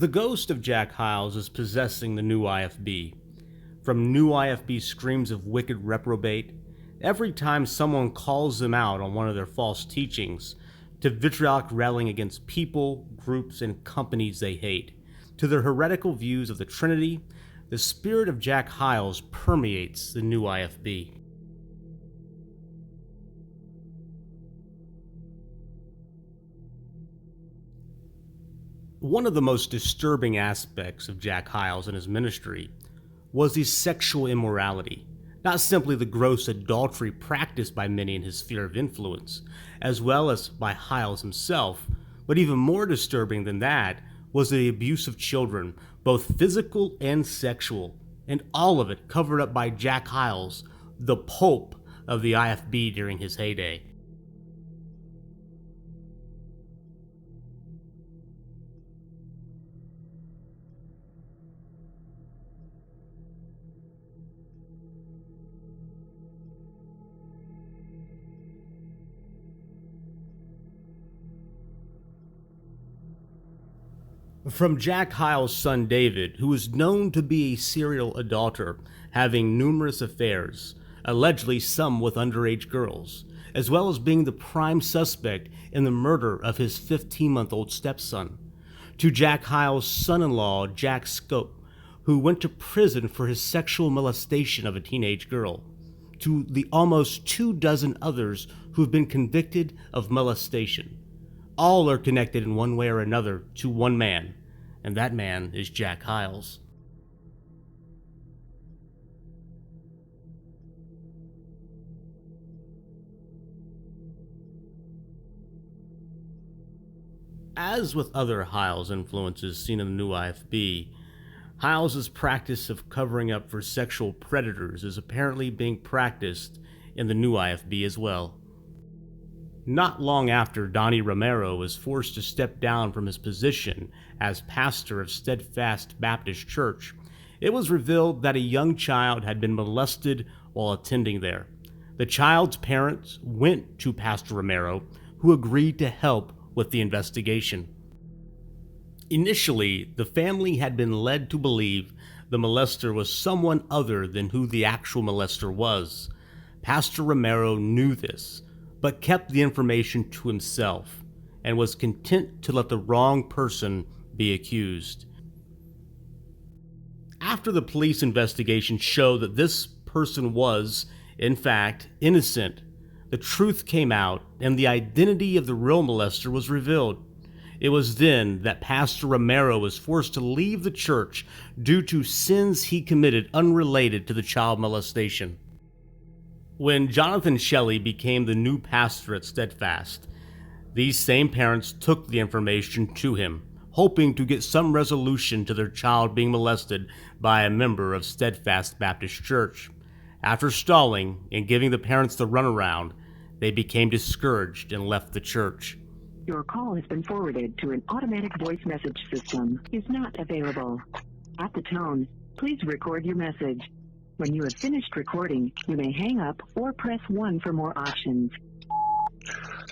The ghost of Jack Hyles is possessing the new IFB. From new IFB screams of wicked reprobate, every time someone calls them out on one of their false teachings, to vitriolic railing against people, groups, and companies they hate, to their heretical views of the Trinity, the spirit of Jack Hyles permeates the new IFB. One of the most disturbing aspects of Jack Hyles and his ministry was his sexual immorality, not simply the gross adultery practiced by many in his sphere of influence, as well as by Hyles himself, but even more disturbing than that was the abuse of children, both physical and sexual, and all of it covered up by Jack Hyles, the Pope of the IFB during his heyday. From Jack Hyles' son David, who was known to be a serial adulterer, having numerous affairs, allegedly some with underage girls, as well as being the prime suspect in the murder of his 15-month-old stepson, to Jack Hyles' son-in-law Jack Scope, who went to prison for his sexual molestation of a teenage girl, to the almost 24 others who have been convicted of molestation. All are connected in one way or another to one man, and that man is Jack Hyles. As with other Hyles influences seen in the new IFB, Hyles' practice of covering up for sexual predators is apparently being practiced in the new IFB as well. Not long after Donnie Romero was forced to step down from his position as pastor of Steadfast Baptist Church, it was revealed that a young child had been molested while attending there. The child's parents went to Pastor Romero, who agreed to help with the investigation. Initially, the family had been led to believe the molester was someone other than who the actual molester was. Pastor Romero knew this, but kept the information to himself, and was content to let the wrong person be accused. After the police investigation showed that this person was, in fact, innocent, the truth came out and the identity of the real molester was revealed. It was then that Pastor Romero was forced to leave the church due to sins he committed unrelated to the child molestation. When Jonathan Shelley became the new pastor at Steadfast, these same parents took the information to him, hoping to get some resolution to their child being molested by a member of Steadfast Baptist Church. After stalling and giving the parents the runaround, they became discouraged and left the church. Your call has been forwarded to an automatic voice message system. Is not available. At the tone, please record your message. When you have finished recording, you may hang up or press 1 for more options.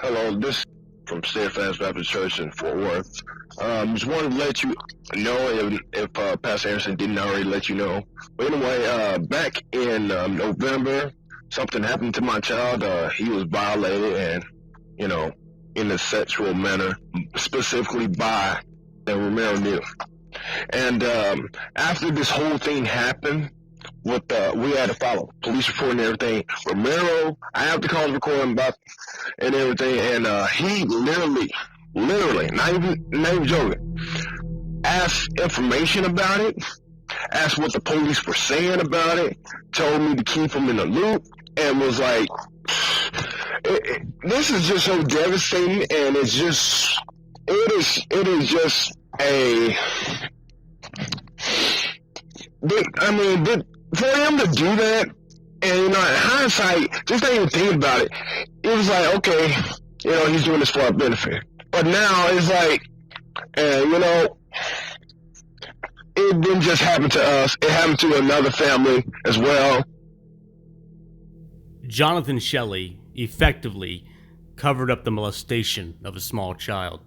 Hello, this is from Steadfast Baptist Church in Fort Worth. Just wanted to let you know if Pastor Anderson didn't already let you know. But anyway, back in November, something happened to my child. He was violated and, in a sexual manner, specifically by the Romero knew. And after this whole thing happened, we had to follow police report and everything. Romero, I have the calls recording about and everything, and he literally, not even joking, asked information about it, asked what the police were saying about it, told me to keep him in the loop, and was like, this is just so devastating, and it is just a. For him to do that, and in hindsight, just not even thinking about it, it was like, okay, he's doing this for our benefit. But now it's like, it didn't just happen to us; it happened to another family as well. Jonathan Shelley effectively covered up the molestation of a small child.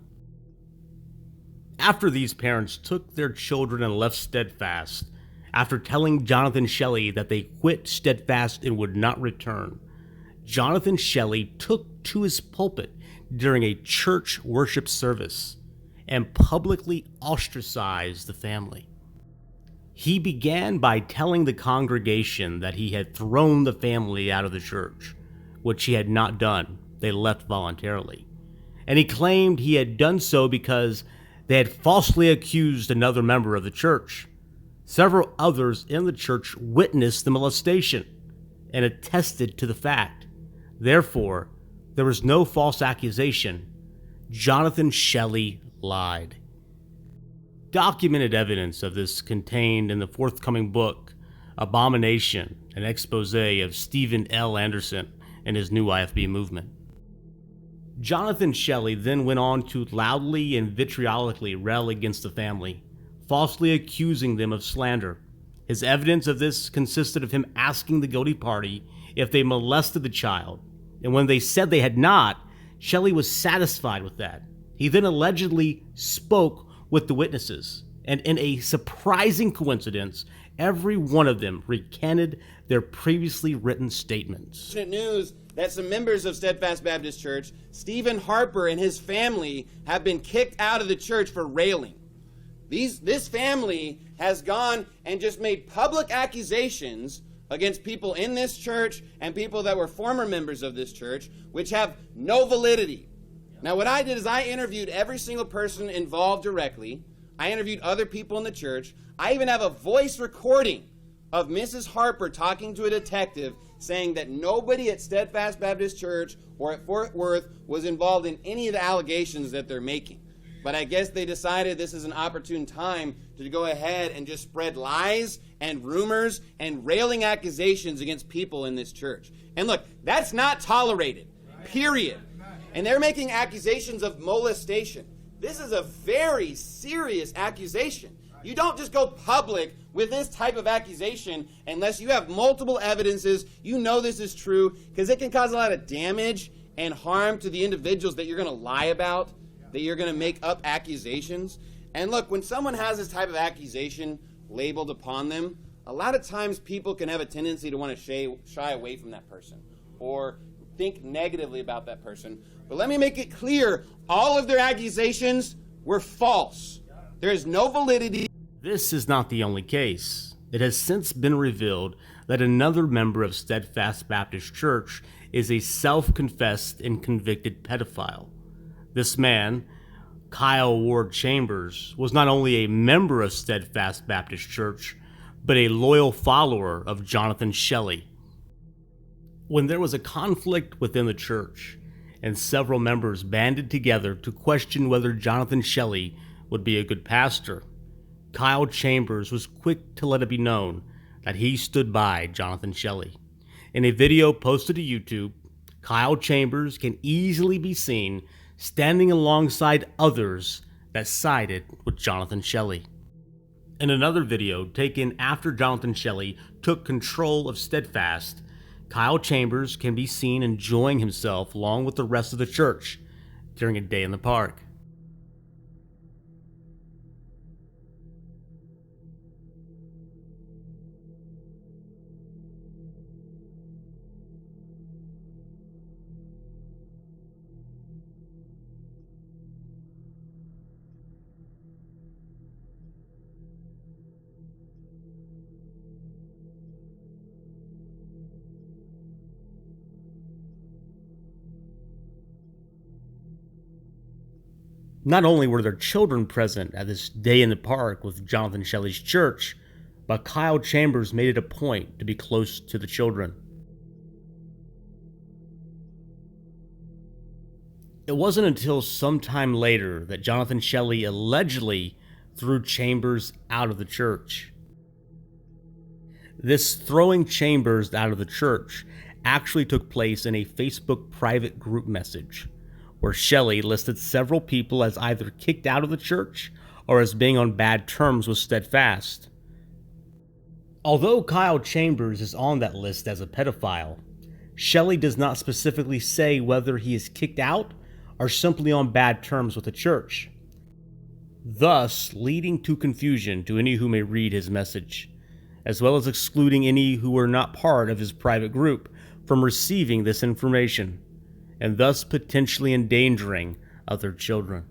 After these parents took their children and left Steadfast, after telling Jonathan Shelley that they quit Steadfast and would not return, Jonathan Shelley took to his pulpit during a church worship service and publicly ostracized the family. He began by telling the congregation that he had thrown the family out of the church, which he had not done. They left voluntarily. And he claimed he had done so because they had falsely accused another member of the church. Several others in the church witnessed the molestation and attested to the fact. Therefore, there was no false accusation. Jonathan Shelley lied. Documented evidence of this contained in the forthcoming book, Abomination, an expose of Stephen L. Anderson and his new IFB movement. Jonathan Shelley then went on to loudly and vitriolically rail against the family, falsely accusing them of slander. His evidence of this consisted of him asking the guilty party if they molested the child, and when they said they had not, Shelley was satisfied with that. He then allegedly spoke with the witnesses, and in a surprising coincidence, every one of them recanted their previously written statements. News that some members of Steadfast Baptist Church, Stephen Harper and his family, have been kicked out of the church for railing. This family has gone and just made public accusations against people in this church and people that were former members of this church, which have no validity. Now, what I did is I interviewed every single person involved directly. I interviewed other people in the church. I even have a voice recording of Mrs. Harper talking to a detective saying that nobody at Steadfast Baptist Church or at Fort Worth was involved in any of the allegations that they're making. But I guess they decided this is an opportune time to go ahead and just spread lies and rumors and railing accusations against people in this church. And look, that's not tolerated, period. And they're making accusations of molestation. This is a very serious accusation. You don't just go public with this type of accusation unless you have multiple evidences, you know this is true, because it can cause a lot of damage and harm to the individuals that you're going to lie about, that you're going to make up accusations. And look, when someone has this type of accusation labeled upon them, a lot of times people can have a tendency to want to shy away from that person or think negatively about that person. But let me make it clear, all of their accusations were false. There is no validity. This is not the only case. It has since been revealed that another member of Steadfast Baptist Church is a self-confessed and convicted pedophile. This man, Kyle Ward Chambers, was not only a member of Steadfast Baptist Church, but a loyal follower of Jonathan Shelley. When there was a conflict within the church, and several members banded together to question whether Jonathan Shelley would be a good pastor, Kyle Chambers was quick to let it be known that he stood by Jonathan Shelley. In a video posted to YouTube, Kyle Chambers can easily be seen standing alongside others that sided with Jonathan Shelley. In another video taken after Jonathan Shelley took control of Steadfast, Kyle Chambers can be seen enjoying himself along with the rest of the church during a day in the park. Not only were there children present at this day in the park with Jonathan Shelley's church, but Kyle Chambers made it a point to be close to the children. It wasn't until sometime later that Jonathan Shelley allegedly threw Chambers out of the church. This throwing Chambers out of the church actually took place in a Facebook private group message, where Shelley listed several people as either kicked out of the church or as being on bad terms with Steadfast. Although Kyle Chambers is on that list as a pedophile, Shelley does not specifically say whether he is kicked out or simply on bad terms with the church. thus leading to confusion to any who may read his message, as well as excluding any who were not part of his private group from receiving this information, and thus potentially endangering other children.